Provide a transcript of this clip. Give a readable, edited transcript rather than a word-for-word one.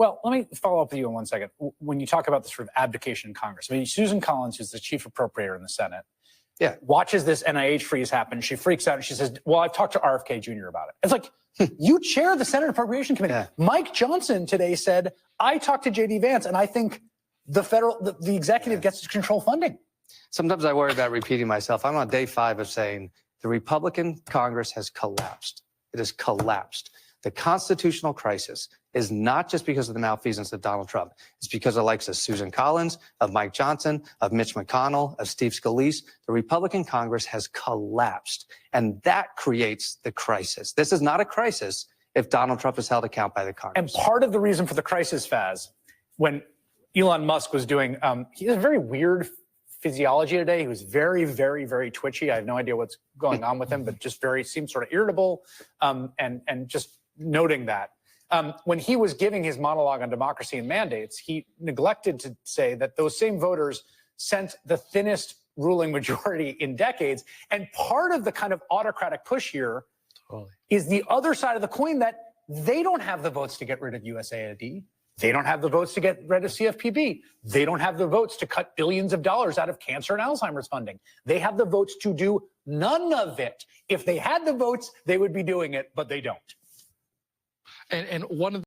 Well, let me follow up with you in 1 second. When you talk about the sort of abdication in Congress, I mean, Susan Collins, who's the chief appropriator in the Senate, watches this NIH freeze happen. She freaks out and she says, well, I've talked to RFK Junior about it. It's like, you chair the Senate Appropriations Committee. Yeah. Mike Johnson today said, I talked to JD Vance and I think the executive gets to control funding. Sometimes I worry about repeating myself. I'm on day 5 of saying the Republican Congress has collapsed. It has collapsed. The constitutional crisis is not just because of the malfeasance of Donald Trump. It's because of the likes of Susan Collins, of Mike Johnson, of Mitch McConnell, of Steve Scalise. The Republican Congress has collapsed, and that creates the crisis. This is not a crisis if Donald Trump is held account by the Congress. And part of the reason for the crisis, Faz, when Elon Musk was doing, he has a very weird physiology today. He was very, very, very twitchy. I have no idea what's going on with him, but just seemed sort of irritable, and just noting that. When he was giving his monologue on democracy and mandates, he neglected to say that those same voters sent the thinnest ruling majority in decades. And part of the kind of autocratic push here is the other side of the coin, that they don't have the votes to get rid of USAID. They don't have the votes to get rid of CFPB. They don't have the votes to cut billions of dollars out of cancer and Alzheimer's funding. They have the votes to do none of it. If they had the votes, they would be doing it, but they don't. And one of